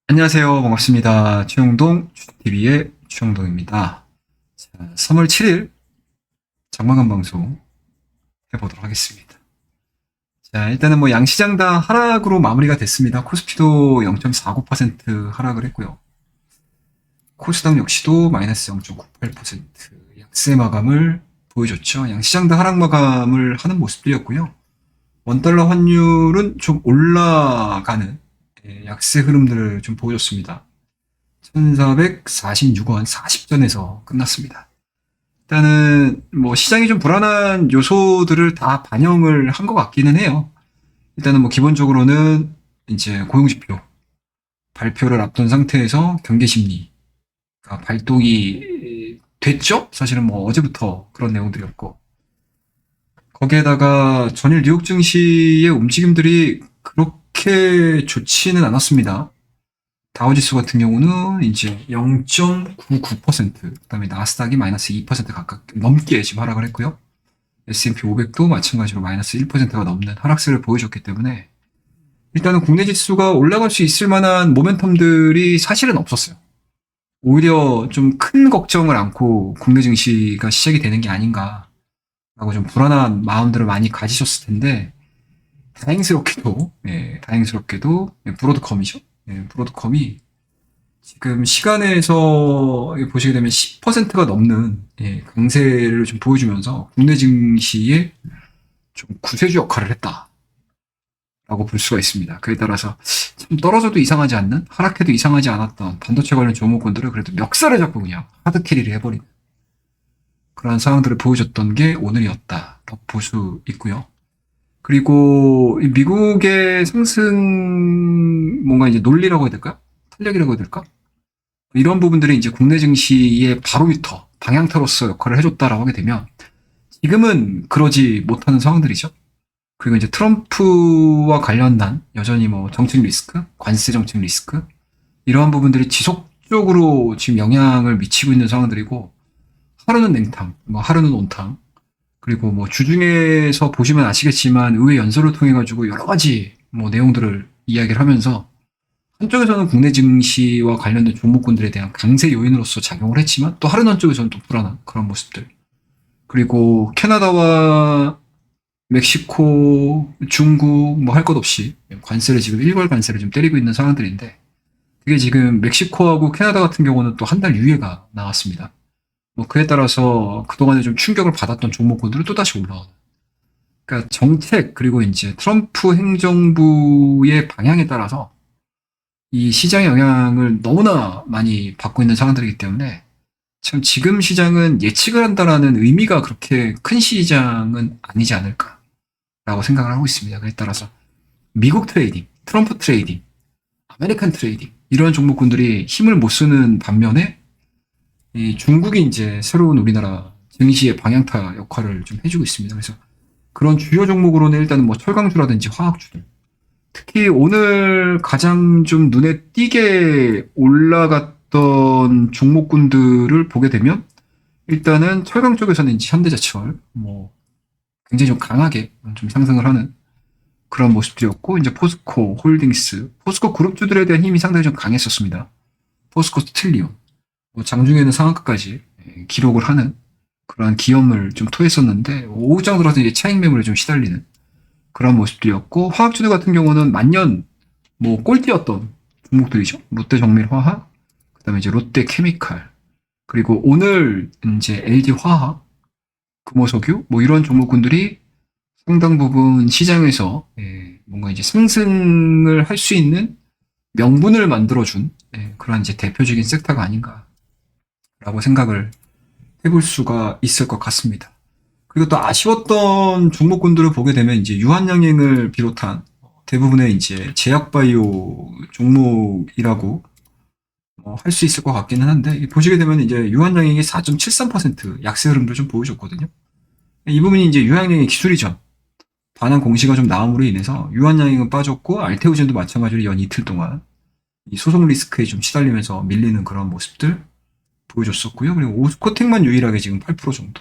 안녕하세요. 반갑습니다. 최영동 TV의 최영동입니다. 자, 3월 7일 장마감 방송 해보도록 하겠습니다. 자, 일단은 뭐 양시장 다 하락으로 마무리가 됐습니다. 코스피도 0.49% 하락을 했고요. 코스닥 역시도 마이너스 0.98% 약세 마감을 보여줬죠. 양시장 다 하락 마감을 하는 모습들이었고요. 원달러 환율은 좀 올라가는 약세 흐름들을 좀 보여줬습니다. 1446원 40전에서 끝났습니다. 일단은 뭐 시장이 좀 불안한 요소들을 다 반영을 한 것 같기는 해요. 일단은 뭐 기본적으로는 이제 고용지표 발표를 앞둔 상태에서 경계 심리가 발동이 됐죠? 사실은 뭐 어제부터 그런 내용들이었고, 거기에다가 전일 뉴욕 증시의 움직임들이 그렇게 좋지는 않았습니다. 다우지수 같은 경우는 이제 0.99%, 그다음에 나스닥이 마이너스 2% 가깝 넘게 지금 하락을 했고요. S&P 500도 마찬가지로 마이너스 1%가 넘는 하락세를 보여줬기 때문에 일단은 국내 지수가 올라갈 수 있을 만한 모멘텀들이 사실은 없었어요. 오히려 좀 큰 걱정을 안고 국내 증시가 시작이 되는 게 아닌가라고 좀 불안한 마음들을 많이 가지셨을 텐데, 다행스럽게도 브로드컴이죠. 브로드컴이 지금 시간에서 보시게 되면 10%가 넘는 강세를 좀 보여주면서 국내 증시에 좀 구세주 역할을 했다라고 볼 수가 있습니다. 그에 따라서 참 떨어져도 이상하지 않는, 하락해도 이상하지 않았던 반도체 관련 종목군들을 그래도 멱살을 잡고 그냥 하드캐리를 해버리는 그런 상황들을 보여줬던 게 오늘이었다, 볼 수 있고요. 그리고 미국의 상승 뭔가 이제 논리라고 해야 될까요? 탄력이라고 해야 될까? 이런 부분들이 이제 국내 증시의 바로미터, 방향타로서 역할을 해줬다라고 하게 되면 지금은 그러지 못하는 상황들이죠. 그리고 이제 트럼프와 관련한 여전히 뭐 정책 리스크, 관세 정책 리스크, 이러한 부분들이 지속적으로 지금 영향을 미치고 있는 상황들이고, 하루는 냉탕, 뭐 하루는 온탕, 그리고 뭐 주중에서 보시면 아시겠지만 의회 연설을 통해 가지고 여러 가지 뭐 내용들을 이야기를 하면서 한쪽에서는 국내 증시와 관련된 종목군들에 대한 강세 요인으로서 작용을 했지만, 또 다른 한쪽에서는 또 불안한 그런 모습들. 그리고 캐나다와 멕시코, 중국 뭐 할 것 없이 관세를 지금 일괄 관세를 좀 때리고 있는 상황들인데, 그게 지금 멕시코하고 캐나다 같은 경우는 또 한 달 유예가 나왔습니다. 뭐 그에 따라서 그동안에 좀 충격을 받았던 종목군들은 또다시 올라오는. 그러니까 정책, 그리고 이제 트럼프 행정부의 방향에 따라서 이 시장의 영향을 너무나 많이 받고 있는 상황들이기 때문에 참 지금 시장은 예측을 한다라는 의미가 그렇게 큰 시장은 아니지 않을까라고 생각을 하고 있습니다. 그에 따라서 미국 트레이딩, 트럼프 트레이딩, 아메리칸 트레이딩, 이런 종목군들이 힘을 못 쓰는 반면에 이 중국이 이제 새로운 우리나라 증시의 방향타 역할을 좀 해주고 있습니다. 그래서 그런 주요 종목으로는 일단은 뭐 철강주라든지 화학주들, 특히 오늘 가장 좀 눈에 띄게 올라갔던 종목군들을 보게 되면 일단은 철강 쪽에서는 이제 현대자치월 뭐 굉장히 좀 강하게 좀 상승을 하는 그런 모습들이었고, 이제 포스코 홀딩스, 포스코 그룹주들에 대한 힘이 상당히 좀 강했었습니다. 포스코 스틸리온, 뭐 장중에는 상한가까지 기록을 하는 그러한 기염을 좀 토했었는데, 오후장 들어서 이제 차익 매물에 좀 시달리는 그런 모습들이었고, 화학주들 같은 경우는 만년 뭐 꼴찌였던 종목들이죠. 롯데정밀화학, 그다음에 이제 롯데케미칼, 그리고 오늘 이제 LG화학, 금호석유 뭐 이런 종목군들이 상당 부분 시장에서 뭔가 이제 상승을 할 수 있는 명분을 만들어준 그런 이제 대표적인 섹터가 아닌가라고 생각을 해볼 수가 있을 것 같습니다. 그리고 또 아쉬웠던 종목군들을 보게 되면 이제 유한양행을 비롯한 대부분의 이제 제약바이오 종목이라고 할 수 있을 것 같기는 한데, 보시게 되면 이제 유한양행이 4.73% 약세 흐름도 좀 보여줬거든요. 이 부분이 이제 유한양행 기술이전 반환 공시가 좀 나옴으로 인해서 유한양행은 빠졌고, 알테오젠도 마찬가지로 연 이틀 동안 이 소송 리스크에 좀 시달리면서 밀리는 그런 모습들 보여줬었고요. 그리고 오스코텍만 유일하게 지금 8% 정도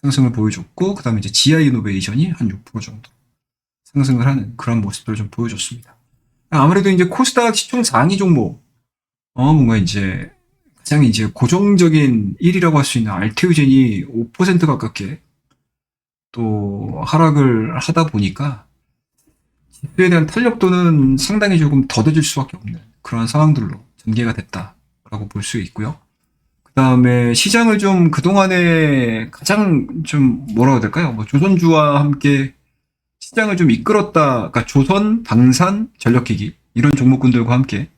상승을 보여줬고, 그 다음에 이제 GI 이노베이션이 한 6% 정도 상승을 하는 그런 모습들을 좀 보여줬습니다. 아무래도 이제 코스닥 시총 상위 종목, 뭔가 이제 가장 이제 고정적인 1위라고 할 수 있는 알테오젠이 5% 가깝게 또 하락을 하다 보니까 지수에 대한 탄력도는 상당히 조금 더뎌질 수밖에 없는 그런 상황들로 전개가 됐다라고 볼 수 있고요. 그 다음에 시장을 좀 그동안에 가장 좀 뭐라고 해야 될까요? 뭐 조선주와 함께 시장을 좀 이끌었다, 그러니까 조선, 방산, 전력기기 이런 종목군들과 함께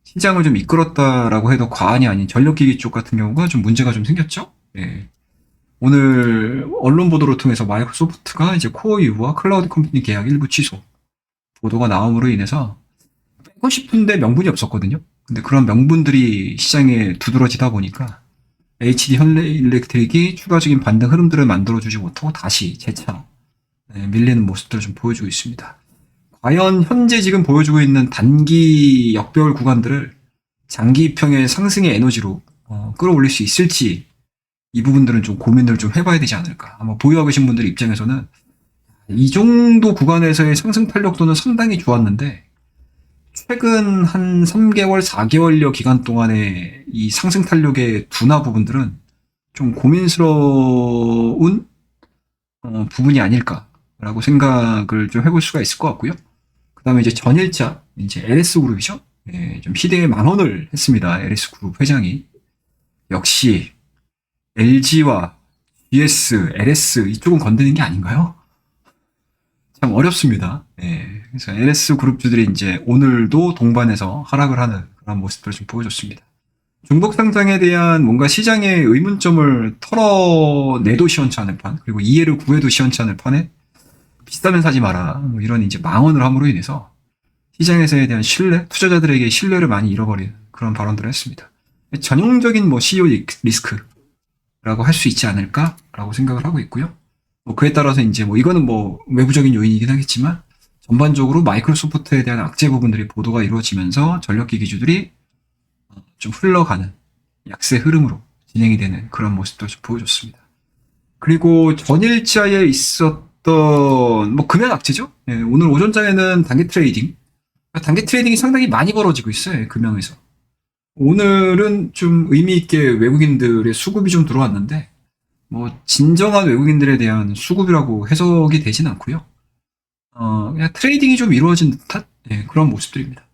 시장을 좀 이끌었다라고 해도 과언이 아닌 전력기기 쪽 같은 경우가 좀 문제가 좀 생겼죠. 예. 오늘 언론 보도를 통해서 마이크로소프트가 이제 코어U와 클라우드 컴퓨팅 계약 일부 취소 보도가 나옴으로 인해서 빼고 싶은데 명분이 없었거든요. 근데 그런 명분들이 시장에 두드러지다 보니까 HD 현대일렉트릭이 추가적인 반등 흐름들을 만들어주지 못하고 다시 재차 밀리는 모습들을 좀 보여주고 있습니다. 과연 현재 지금 보여주고 있는 단기 역배열 구간들을 장기평의 상승의 에너지로 끌어올릴 수 있을지 이 부분들은 좀 고민을 좀 해봐야 되지 않을까. 아마 보유하고 계신 분들 입장에서는 이 정도 구간에서의 상승 탄력도는 상당히 좋았는데 최근 한 3개월, 4개월여 기간 동안의 이 상승 탄력의 둔화 부분들은 좀 고민스러운 부분이 아닐까라고 생각을 좀 해볼 수가 있을 것 같고요. 그 다음에 이제 전일자, 이제 LS 그룹이죠. 예, 좀 희대의 만원을 했습니다. LS 그룹 회장이. 역시 LG와 GS, LS 이쪽은 건드는 게 아닌가요? 참 어렵습니다. 예, 그래서 LS 그룹주들이 이제 오늘도 동반해서 하락을 하는 그런 모습들을 좀 보여줬습니다. 중복 상장에 대한 뭔가 시장의 의문점을 털어내도 시원치 않을 판, 그리고 이해를 구해도 시원치 않을 판에 비싸면 사지 마라. 뭐 이런 이제 망언을 함으로 인해서 시장에서에 대한 신뢰, 투자자들에게 신뢰를 많이 잃어버린 그런 발언들을 했습니다. 전형적인 뭐 CEO 리스크라고 할 수 있지 않을까라고 생각을 하고 있고요. 뭐 그에 따라서 이제 뭐 이거는 뭐 외부적인 요인이긴 하겠지만 전반적으로 마이크로소프트에 대한 악재 부분들이 보도가 이루어지면서 전력기기주들이 좀 흘러가는 약세 흐름으로 진행이 되는 그런 모습도 좀 보여줬습니다. 그리고 전일자에 있었던 뭐 금연 악재죠. 예, 오늘 오전장에는 단기 트레이딩이 상당히 많이 벌어지고 있어요. 금연에서. 오늘은 좀 의미 있게 외국인들의 수급이 좀 들어왔는데 뭐 진정한 외국인들에 대한 수급이라고 해석이 되진 않고요. 그냥 트레이딩이 좀 이루어진 듯한 그런 모습들입니다.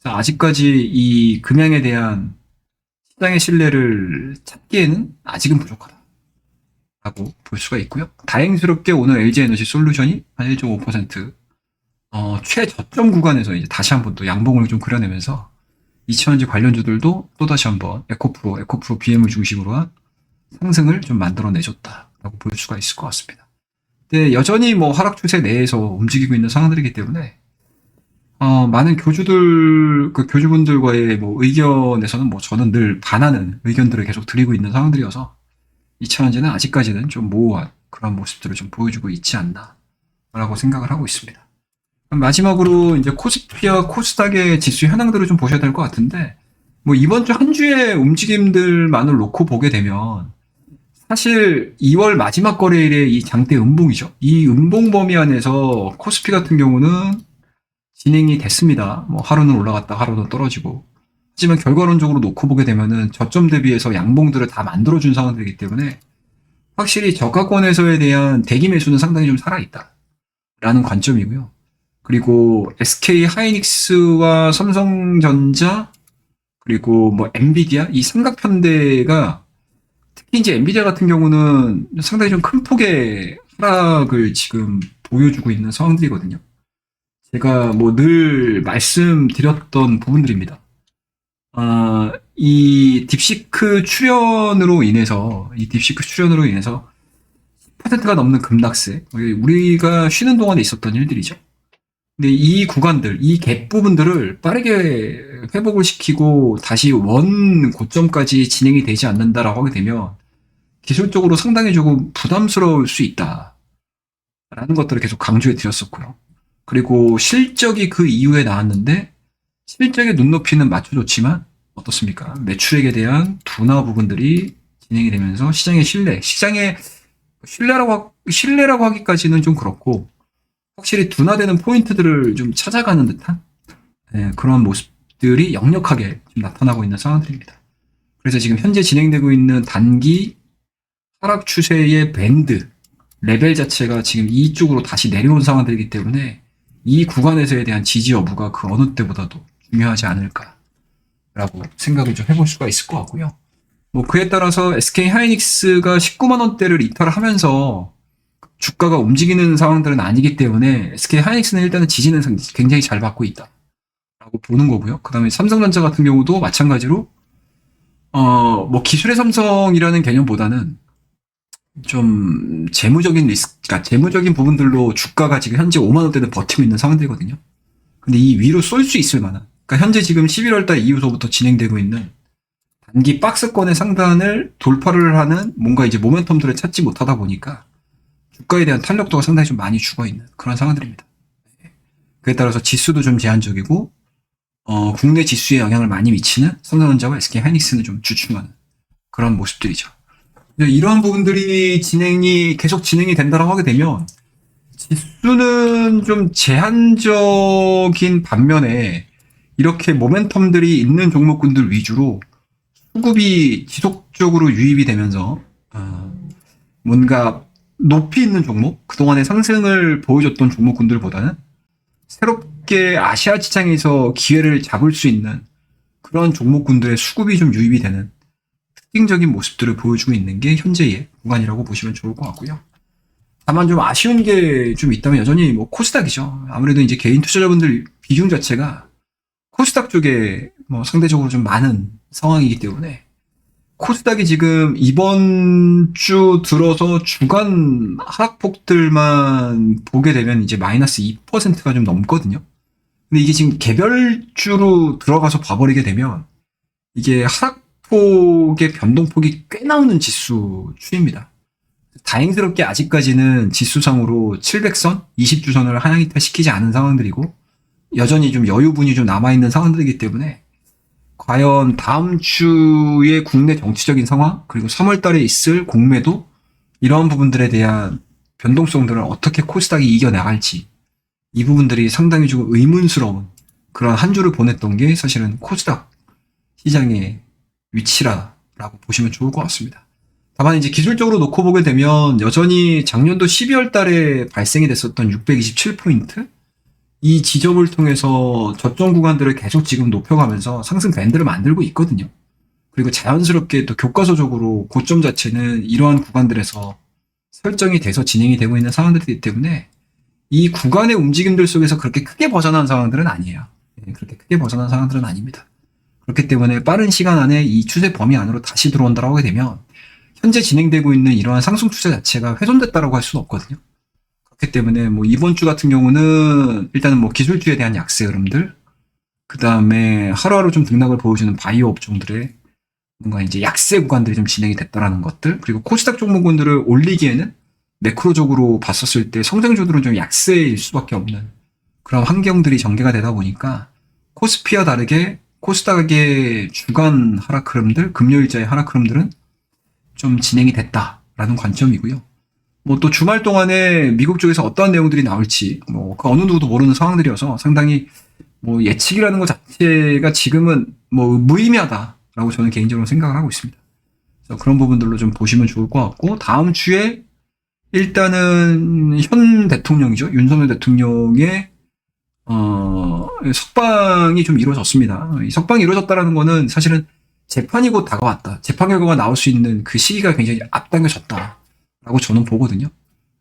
아직까지 이 금양에 대한 시장의 신뢰를 찾기에는 아직은 부족하다라고 볼 수가 있고요. 다행스럽게 오늘 LG에너지 솔루션이 한 1.5% 최저점 구간에서 이제 다시 한번 또 양봉을 좀 그려내면서 이차전지 관련주들도 또다시 한번 에코프로 BM을 중심으로 한 상승을 좀 만들어내줬다라고 볼 수가 있을 것 같습니다. 근데 여전히 뭐 하락 추세 내에서 움직이고 있는 상황들이기 때문에 많은 교주분들과의 뭐 의견에서는 뭐 저는 늘 반하는 의견들을 계속 드리고 있는 상황들이어서 이차전지는 아직까지는 좀 모호한 그런 모습들을 좀 보여주고 있지 않나라고 생각을 하고 있습니다. 마지막으로 이제 코스피와 코스닥의 지수 현황들을 좀 보셔야 될 것 같은데 뭐 이번 주 한 주의 움직임들만을 놓고 보게 되면 사실 2월 마지막 거래일의 이 장대 음봉이죠. 이 음봉 범위 안에서 코스피 같은 경우는 진행이 됐습니다. 뭐 하루는 올라갔다 하루는 떨어지고. 하지만 결과론적으로 놓고 보게 되면은 저점 대비해서 양봉들을 다 만들어준 상황들이기 때문에 확실히 저가권에서에 대한 대기 매수는 상당히 좀 살아있다라는 관점이고요. 그리고 SK 하이닉스와 삼성전자 그리고 뭐 엔비디아 이 삼각편대가 특히 이제 엔비디아 같은 경우는 상당히 좀 큰 폭의 하락을 지금 보여주고 있는 상황들이거든요. 제가 뭐 늘 말씀드렸던 부분들입니다. 이 딥시크 출연으로 인해서 10%가 넘는 급락세, 우리가 쉬는 동안에 있었던 일들이죠. 근데 이 구간들, 이 갭 부분들을 빠르게 회복을 시키고 다시 원 고점까지 진행이 되지 않는다라고 하게 되면 기술적으로 상당히 조금 부담스러울 수 있다라는 것들을 계속 강조해 드렸었고요. 그리고 실적이 그 이후에 나왔는데 실적의 눈높이는 맞춰줬지만 어떻습니까? 매출액에 대한 둔화 부분들이 진행이 되면서 시장의 신뢰라고 하기까지는 좀 그렇고 확실히 둔화되는 포인트들을 좀 찾아가는 듯한 그런 모습들이 역력하게 좀 나타나고 있는 상황들입니다. 그래서 지금 현재 진행되고 있는 단기 하락 추세의 밴드, 레벨 자체가 지금 이쪽으로 다시 내려온 상황들이기 때문에 이 구간에서에 대한 지지 여부가 그 어느 때보다도 중요하지 않을까라고 생각을 좀 해볼 수가 있을 것 같고요. 뭐 그에 따라서 SK 하이닉스가 19만 원대를 이탈하면서 주가가 움직이는 상황들은 아니기 때문에 SK 하이닉스는 일단은 지지는 굉장히 잘 받고 있다라고 보는 거고요. 그다음에 삼성전자 같은 경우도 마찬가지로 뭐 기술의 삼성이라는 개념보다는 좀 재무적인 리스크, 그러니까 재무적인 부분들로 주가가 지금 현재 5만 원대는 버티고 있는 상황들이거든요. 근데 이 위로 쏠 수 있을 만한, 그러니까 현재 지금 11월 달 이후서부터 진행되고 있는 단기 박스권의 상단을 돌파를 하는 뭔가 이제 모멘텀들을 찾지 못하다 보니까 주가에 대한 탄력도가 상당히 좀 많이 죽어 있는 그런 상황들입니다. 그에 따라서 지수도 좀 제한적이고 국내 지수에 영향을 많이 미치는 삼성전자와 SK 하이닉스는 좀 주춤하는 그런 모습들이죠. 이러한 부분들이 계속 진행이 된다고 하게 되면 지수는 좀 제한적인 반면에 이렇게 모멘텀들이 있는 종목군들 위주로 수급이 지속적으로 유입이 되면서 뭔가 높이 있는 종목, 그동안의 상승을 보여줬던 종목군들보다는 새롭게 아시아 시장에서 기회를 잡을 수 있는 그런 종목군들의 수급이 좀 유입이 되는 특징적인 모습들을 보여주고 있는 게 현재의 구간이라고 보시면 좋을 것 같고요. 다만 좀 아쉬운 게 좀 있다면 여전히 뭐 코스닥이죠. 아무래도 이제 개인 투자자분들 비중 자체가 코스닥 쪽에 뭐 상대적으로 좀 많은 상황이기 때문에 코스닥이 지금 이번 주 들어서 주간 하락폭들만 보게 되면 이제 마이너스 2%가 좀 넘거든요. 근데 이게 지금 개별주로 들어가서 봐버리게 되면 이게 하락폭의 변동폭이 꽤 나오는 지수 추입니다. 다행스럽게 아직까지는 지수상으로 700선, 20주선을 하향 이탈시키지 않은 상황들이고 여전히 좀 여유분이 좀 남아있는 상황들이기 때문에 과연 다음 주의 국내 정치적인 상황 그리고 3월 달에 있을 공매도 이러한 부분들에 대한 변동성들을 어떻게 코스닥이 이겨나갈지 이 부분들이 상당히 좀 의문스러운 그런 한 주를 보냈던 게 사실은 코스닥 시장의 위치라고 보시면 좋을 것 같습니다. 다만 이제 기술적으로 놓고 보게 되면 여전히 작년도 12월 달에 발생이 됐었던 627포인트 이 지점을 통해서 저점 구간들을 계속 지금 높여가면서 상승 밴드를 만들고 있거든요. 그리고 자연스럽게 또 교과서적으로 고점 자체는 이러한 구간들에서 설정이 돼서 진행이 되고 있는 상황들이기 때문에 이 구간의 움직임들 속에서 그렇게 크게 벗어난 상황들은 아니에요. 그렇게 크게 벗어난 상황들은 아닙니다. 그렇기 때문에 빠른 시간 안에 이 추세 범위 안으로 다시 들어온다고 하게 되면 현재 진행되고 있는 이러한 상승 추세 자체가 훼손됐다라고 할 수는 없거든요. 그렇기 때문에 뭐 이번 주 같은 경우는 일단은 뭐 기술주에 대한 약세 흐름들, 그 다음에 하루하루 좀 등락을 보여주는 바이오 업종들의 뭔가 이제 약세 구간들이 좀 진행이 됐다라는 것들, 그리고 코스닥 종목군들을 올리기에는 매크로적으로 봤었을 때 성장주들은 좀 약세일 수밖에 없는 그런 환경들이 전개가 되다 보니까 코스피와 다르게 코스닥의 주간 하락 흐름들, 금요일자의 하락 흐름들은 좀 진행이 됐다라는 관점이고요. 뭐 또 주말 동안에 미국 쪽에서 어떠한 내용들이 나올지 뭐 그 어느 누구도 모르는 상황들이어서 상당히 뭐 예측이라는 것 자체가 지금은 뭐 무의미하다라고 저는 개인적으로 생각을 하고 있습니다. 그래서 그런 부분들로 좀 보시면 좋을 것 같고 다음 주에 일단은 현 대통령이죠. 윤석열 대통령의 석방이 좀 이루어졌습니다. 이 석방이 이루어졌다라는 거는 사실은 재판이 곧 다가왔다. 재판 결과가 나올 수 있는 그 시기가 굉장히 앞당겨졌다라고 저는 보거든요.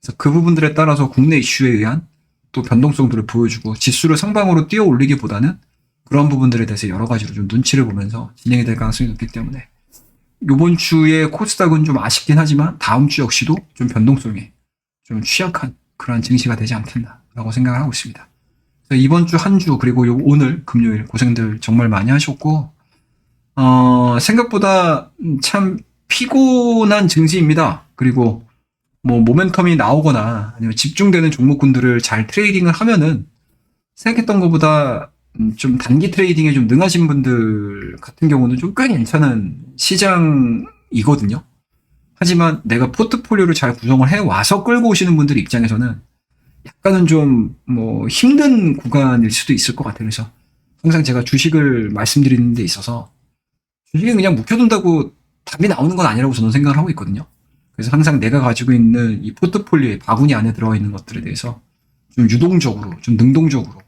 그래서 그 부분들에 따라서 국내 이슈에 의한 또 변동성들을 보여주고 지수를 상방으로 뛰어 올리기보다는 그런 부분들에 대해서 여러 가지로 좀 눈치를 보면서 진행이 될 가능성이 높기 때문에 이번 주에 코스닥은 좀 아쉽긴 하지만 다음 주 역시도 좀 변동성에 좀 취약한 그러한 증시가 되지 않겠나라고 생각을 하고 있습니다. 그래서 이번 주 한 주 그리고 오늘 금요일 고생들 정말 많이 하셨고 생각보다 참 피곤한 증시입니다. 그리고 뭐 모멘텀이 나오거나 아니면 집중되는 종목군들을 잘 트레이딩을 하면은 생각했던 것보다 좀 단기 트레이딩에 좀 능하신 분들 같은 경우는 좀 꽤 괜찮은 시장이거든요. 하지만 내가 포트폴리오를 잘 구성을 해 와서 끌고 오시는 분들 입장에서는 약간은 좀 뭐 힘든 구간일 수도 있을 것 같아요. 그래서 항상 제가 주식을 말씀드리는 데 있어서 주식은 그냥 묵혀둔다고 답이 나오는 건 아니라고 저는 생각을 하고 있거든요. 그래서 항상 내가 가지고 있는 이 포트폴리오의 바구니 안에 들어가 있는 것들에 대해서 좀 유동적으로, 좀 능동적으로,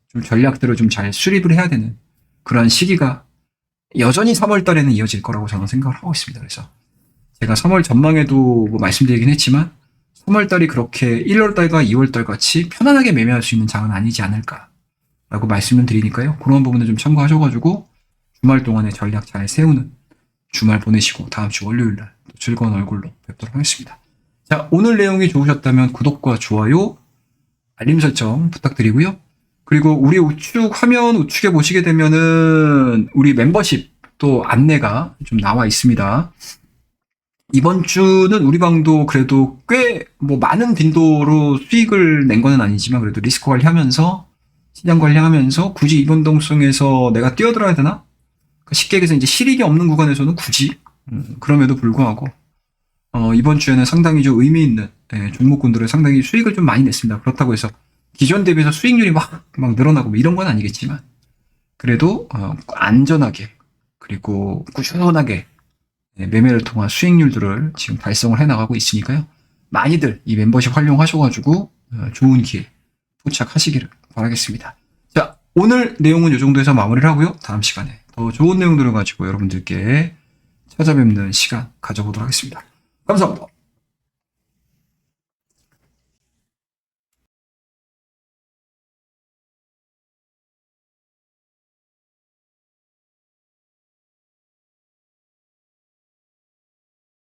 좀 전략들을 좀 잘 수립을 해야 되는 그러한 시기가 여전히 3월 달에는 이어질 거라고 저는 생각을 하고 있습니다. 그래서 제가 3월 전망에도 뭐 말씀드리긴 했지만 3월 달이 그렇게 1월 달과 2월 달 같이 편안하게 매매할 수 있는 장은 아니지 않을까라고 말씀을 드리니까요. 그런 부분을 좀 참고하셔가지고 주말 동안에 전략 잘 세우는 주말 보내시고 다음 주 월요일 날 또 즐거운 얼굴로 뵙도록 하겠습니다. 자, 오늘 내용이 좋으셨다면 구독과 좋아요, 알림 설정 부탁드리고요. 그리고 우리 우측 화면 우측에 보시게 되면은 우리 멤버십 또 안내가 좀 나와 있습니다. 이번 주는 우리 방도 그래도 꽤 뭐 많은 빈도로 수익을 낸 거는 아니지만 그래도 리스크 관리하면서 시장 관리하면서 굳이 이번 동성에서 내가 뛰어들어야 되나? 쉽게 얘기해서 이제 실익이 없는 구간에서는 굳이 그럼에도 불구하고 이번 주에는 상당히 좀 의미 있는 종목군들을 상당히 수익을 좀 많이 냈습니다. 그렇다고 해서 기존 대비해서 수익률이 막 늘어나고 뭐 이런 건 아니겠지만 그래도 안전하게 그리고 꾸준하게 매매를 통한 수익률들을 지금 달성을 해나가고 있으니까요. 많이들 이 멤버십 활용하셔가지고 좋은 기회 포착하시기를 바라겠습니다. 자, 오늘 내용은 이 정도에서 마무리를 하고요. 다음 시간에 더 좋은 내용들을 가지고 여러분들께 찾아뵙는 시간 가져보도록 하겠습니다. 감사합니다.